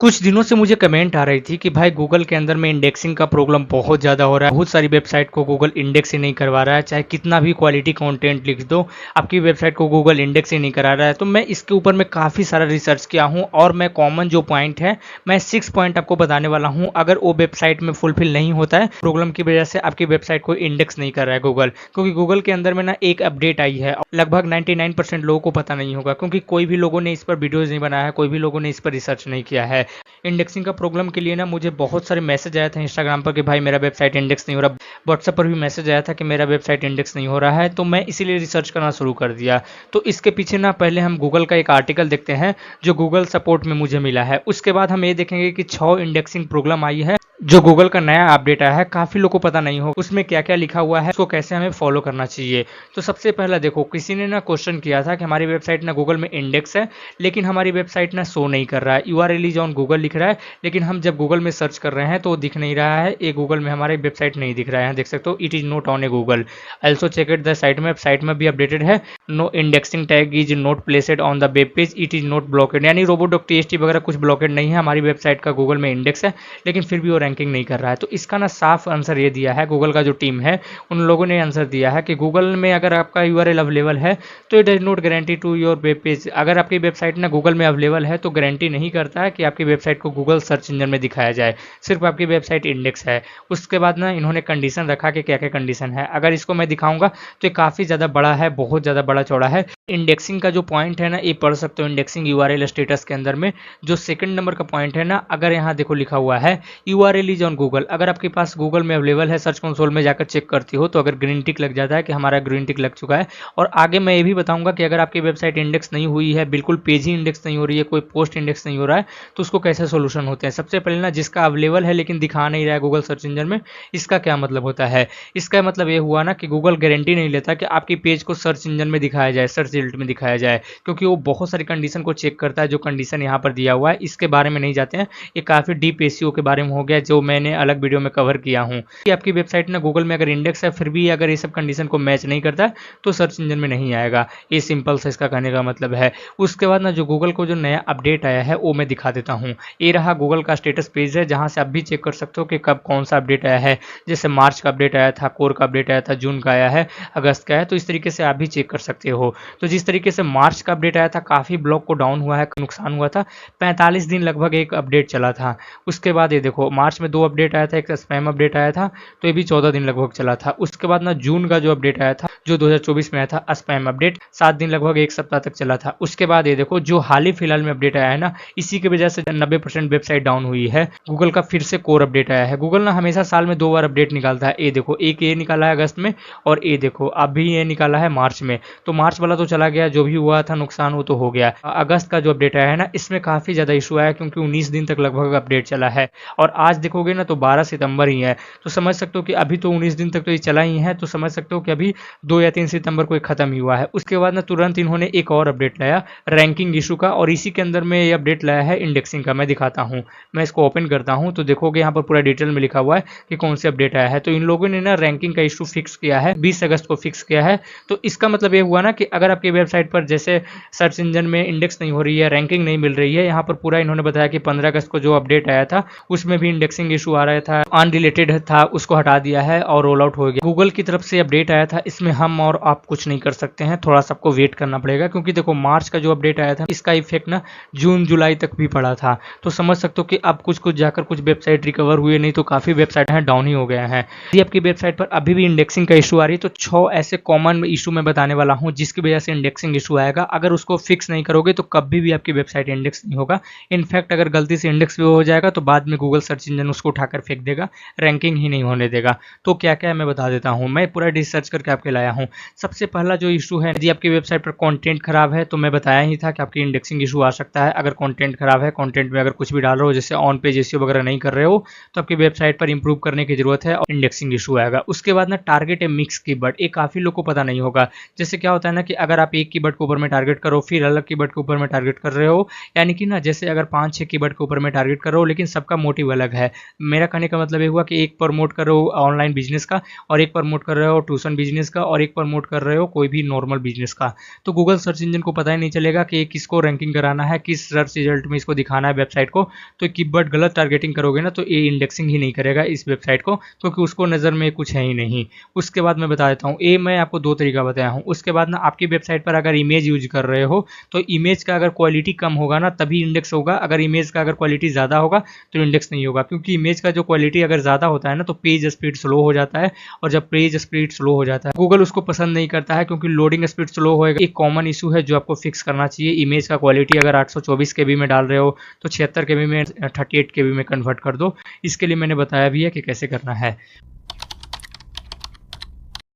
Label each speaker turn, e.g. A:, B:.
A: कुछ दिनों से मुझे कमेंट आ रही थी कि भाई गूगल के अंदर में इंडेक्सिंग का प्रॉब्लम बहुत ज़्यादा हो रहा है। बहुत सारी वेबसाइट को गूगल इंडेक्स ही नहीं करवा रहा है, चाहे कितना भी क्वालिटी कंटेंट लिख दो, आपकी वेबसाइट को गूगल इंडेक्स ही नहीं करा रहा है। तो मैं इसके ऊपर मैं काफ़ी सारा रिसर्च किया हूँ और मैं कॉमन जो पॉइंट है, मैं 6 पॉइंट आपको बताने वाला हूँ। अगर वो वेबसाइट में फुलफिल नहीं होता है, प्रॉब्लम की वजह से आपकी वेबसाइट को इंडेक्स नहीं कर रहा है गूगल, क्योंकि गूगल के अंदर में ना एक अपडेट आई है, लगभग 99% लोगों को पता नहीं होगा, क्योंकि कोई भी लोगों ने इस पर वीडियोज़ नहीं बनाया है, कोई भी लोगों ने इस पर रिसर्च नहीं किया है। इंडेक्सिंग का प्रॉब्लम के लिए ना मुझे बहुत सारे मैसेज आया था इंस्टाग्राम पर कि भाई मेरा वेबसाइट इंडेक्स नहीं हो रहा। व्हाट्सएप पर भी मैसेज आया था कि मेरा वेबसाइट इंडेक्स नहीं हो रहा है। तो मैं इसीलिए रिसर्च करना शुरू कर दिया। तो इसके पीछे ना पहले हम गूगल का एक आर्टिकल देखते हैं जो गूगल सपोर्ट में मुझे मिला है। उसके बाद हम ये देखेंगे कि 6 इंडेक्सिंग प्रॉब्लम आई है जो गूगल का नया अपडेट आया है, काफ़ी लोगों को पता नहीं हो उसमें क्या क्या लिखा हुआ है, उसको कैसे हमें फॉलो करना चाहिए। तो सबसे पहला देखो, किसी ने ना क्वेश्चन किया था कि हमारी वेबसाइट ना गूगल में इंडेक्स है, लेकिन हमारी वेबसाइट ना शो नहीं कर रहा है, URL इज ऑन गूगल लिख रहा है, लेकिन हम जब गूगल में सर्च कर रहे हैं तो वो दिख नहीं रहा है। ये गूगल में हमारी वेबसाइट नहीं दिख रहा है, देख सकते हो, it is not on a Google. Also check it the site में भी अपडेटेड है, no indexing tag is not placed on the web page, it is not blocked. यानी robo.txt वगैरह कुछ ब्लॉकेड नहीं है, हमारी वेबसाइट का गूगल में इंडेक्स है, लेकिन फिर भी वो रैंकिंग नहीं कर रहा है। तो इसका ना साफ आंसर ये दिया है गूगल का जो टीम है, उन लोगों ने आंसर दिया है कि गूगल में अगर आपका URL अवेलेबल है तो it does not guarantee to your web page. अगर आपकी वेबसाइट ना गूगल में अवेलेबल है तो गारंटी नहीं करता है कि आपकी वेबसाइट को गूगल सर्च इंजन में दिखाया जाए, सिर्फ आपकी वेबसाइट इंडेक्स है। उसके बाद ना इन्होंने कंडीशन रखा कि क्या क्या कंडीशन है। अगर इसको मैं दिखाऊंगा तो ये काफ़ी ज़्यादा बड़ा है, बहुत ज़्यादा बड़ा चौड़ा है। इंडेक्सिंग का जो पॉइंट है ना, ये पढ़ सकते हो इंडेक्सिंग URL स्टेटस के अंदर में। जो सेकंड नंबर का पॉइंट है ना, अगर यहाँ देखो लिखा हुआ है URL इज ऑन गूगल, अगर आपके पास गूगल में अवेलेबल है, सर्च कंसोल में जाकर चेक करती हो तो अगर ग्रीन टिक लग जाता है कि हमारा ग्रीन टिक लग चुका है। और आगे मैं ये भी बताऊंगा कि अगर आपकी वेबसाइट इंडेक्स नहीं हुई है, बिल्कुल पेज ही इंडेक्स नहीं हो रही है, कोई पोस्ट इंडेक्स नहीं हो रहा है, तो उसको कैसे सोल्यूशन होते हैं। सबसे पहले ना, जिसका अवेलेबल है लेकिन दिखा नहीं रहा है गूगल सर्च इंजन में, इसका क्या मतलब होता है। इसका मतलब ये हुआ ना कि गूगल गारंटी नहीं लेता कि आपकी पेज को सर्च इंजन में दिखाया जाए, सर्च रिजल्ट में दिखाया जाए, क्योंकि वो बहुत सारी कंडीशन को चेक करता है। जो कंडीशन यहाँ पर दिया हुआ है इसके बारे में नहीं जाते हैं, ये काफ़ी डीप SEO के बारे में हो गया, जो मैंने अलग वीडियो में कवर किया हूँ कि आपकी वेबसाइट ना गूगल में अगर इंडेक्स है, फिर भी अगर ये सब कंडीशन को मैच नहीं करता है तो सर्च इंजन में नहीं आएगा। ये सिंपल सा इसका कहने का मतलब है। उसके बाद ना जो गूगल को जो नया अपडेट आया है वो मैं दिखा देता हूँ। ये रहा गूगल का स्टेटस पेज है, जहाँ से आप भी चेक कर सकते हो कि कब कौन सा अपडेट आया है। जैसे मार्च का अपडेट आया था, कोर का अपडेट आया था, जून का आया है, अगस्त का है, तो इस तरीके से आप भी चेक कर सकते हो। तो जिस तरीके से मार्च का अपडेट आया था, काफ़ी ब्लॉक को डाउन हुआ है, नुकसान हुआ था, 45 दिन लगभग एक अपडेट चला था। उसके बाद ये देखो, मार्च में 2 अपडेट आया था, एक स्पैम अपडेट आया था, तो ये भी 14 दिन लगभग चला था। उसके बाद ना जून का जो अपडेट आया था, जो 2024 में आया था, स्पैम अपडेट, 7 दिन लगभग 1 सप्ताह तक चला था। उसके बाद ये देखो, जो हाल ही फिलहाल में अपडेट आया है ना, इसी की वजह से 90% वेबसाइट डाउन हुई है। गूगल का फिर से कोर अपडेट आया है। गूगल ना हमेशा साल में 2 बार अपडेट निकालता है। ये देखो, एक ये निकाला है अगस्त में, और ये देखो अभी ये निकाला है मार्च में। तो मार्च वाला तो चला गया, जो भी हुआ था नुकसान वो तो हो गया। अगस्त का जो अपडेट आया है ना, इसमें काफ़ी ज़्यादा इशू आया, क्योंकि 19 दिन तक लगभग अपडेट चला है। और आज देखोगे ना तो 12 सितंबर ही है, तो समझ सकते हो कि अभी तो 19 दिन तक तो ये चला ही है, तो समझ सकते हो कि अभी 2 या 3 सितंबर को खत्म ही हुआ है। उसके बाद ना तुरंत इन्होंने एक और अपडेट लाया रैंकिंग इशू का, और इसी के अंदर में ये अपडेट लाया है इंडेक्सिंग का। मैं दिखाता हूँ, मैं इसको ओपन करता हूँ तो देखोगे यहाँ पर पूरा डिटेल में लिखा हुआ है कि कौन से अपडेट आया है। तो इन लोगों ने ना रैंकिंग का इशू फिक्स किया है, 20 अगस्त को फिक्स किया है। तो इसका मतलब ये हुआ ना कि अगर आपकी वेबसाइट पर जैसे सर्च इंजन में इंडेक्स नहीं हो रही है, रैंकिंग नहीं मिल रही है, यहाँ पर पूरा इन्होंने बताया कि 15 अगस्त को जो अपडेट आया था उसमें भी इंडेक्सिंग इशू आ रहा था, अनरिलेटेड था, उसको हटा दिया है और रोल आउट हो गया। गूगल की तरफ से अपडेट आया था, इसमें हम और आप कुछ नहीं कर सकते हैं, थोड़ा सा आपको वेट करना पड़ेगा, क्योंकि देखो मार्च का जो अपडेट आया था इसका इफेक्ट ना जून जुलाई तक भी पड़ा था। तो समझ सकते हो कि अब कुछ कुछ जाकर कुछ वेबसाइट रिकवर हुए, नहीं तो काफ़ी वेबसाइट हैं डाउन ही हो गए हैं। यदि आपकी वेबसाइट पर अभी भी इंडेक्सिंग का इशू आ रही है तो 6 ऐसे कॉमन इशू मैं बताने वाला हूँ जिसकी वजह से इंडेक्सिंग इशू आएगा। अगर उसको फिक्स नहीं करोगे तो कभी भी आपकी वेबसाइट इंडेक्स नहीं होगा। इनफैक्ट अगर गलती से इंडेक्स भी हो जाएगा तो बाद में गूगल सर्च इंजन उसको उठाकर फेंक देगा, रैंकिंग ही नहीं होने देगा। तो क्या क्या है मैं बता देता हूँ, मैं पूरा रिसर्च करके आपके लाया हूँ। सबसे पहला जो इशू है, यदि आपकी वेबसाइट पर कंटेंट खराब है, तो मैं बताया ही था कि आपकी इंडेक्सिंग इशू आ सकता है। अगर कंटेंट खराब है, कंटेंट में अगर कुछ भी डाल रहे हो, जैसे ऑन पेज SEO वगैरह नहीं कर रहे हो, तो आपकी वेबसाइट पर इंप्रूव करने की जरूरत है और इंडेक्सिंग इशू आएगा। उसके बाद ना टारगेट ए मिक्स कीवर्ड, ये काफ़ी लोग को पता नहीं होगा। जैसे क्या होता है ना कि अगर आप एक कीवर्ड के ऊपर में टारगेट करो, फिर अलग कीवर्ड के ऊपर में टारगेट कर रहे हो, यानी कि ना जैसे अगर 5-6 कीवर्ड के ऊपर में टारगेट कर रहे हो, लेकिन सबका मोटिव अलग है। है। मेरा कहने का मतलब ये हुआ कि एक प्रमोट कर रहे हो ऑनलाइन बिजनेस का, और एक प्रमोट कर रहे हो ट्यूशन बिजनेस का, और एक प्रमोट कर रहे हो कोई भी नॉर्मल बिजनेस का। तो गूगल सर्च इंजन को पता ही नहीं चलेगा कि किसको रैंकिंग कराना है, किस सर्च रिजल्ट में इसको दिखाना है वेबसाइट को। तो कीवर्ड गलत टारगेटिंग करोगे ना तो ये इंडेक्सिंग ही नहीं करेगा इस वेबसाइट को, क्योंकि उसको नज़र में कुछ है ही नहीं। उसके बाद मैं बता देता हूँ, ये मैं आपको दो तरीका बताया हूँ। उसके बाद ना आपकी वेबसाइट पर अगर इमेज यूज कर रहे हो तो इमेज का अगर क्वालिटी कम होगा ना तभी इंडेक्स होगा, अगर इमेज का अगर क्वालिटी ज़्यादा होगा तो इंडेक्स नहीं होगा। क्योंकि इमेज का जो क्वालिटी अगर ज़्यादा होता है ना तो पेज स्पीड स्लो हो जाता है, और जब पेज स्पीड स्लो हो जाता है गूगल उसको पसंद नहीं करता है, क्योंकि लोडिंग स्पीड स्लो होएगा। एक कॉमन इशू है जो आपको फिक्स करना चाहिए। इमेज का क्वालिटी अगर 824 केबी में डाल रहे हो तो 76 केबी में 38 केबी में कन्वर्ट कर दो। इसके लिए मैंने बताया भी है कि कैसे करना है।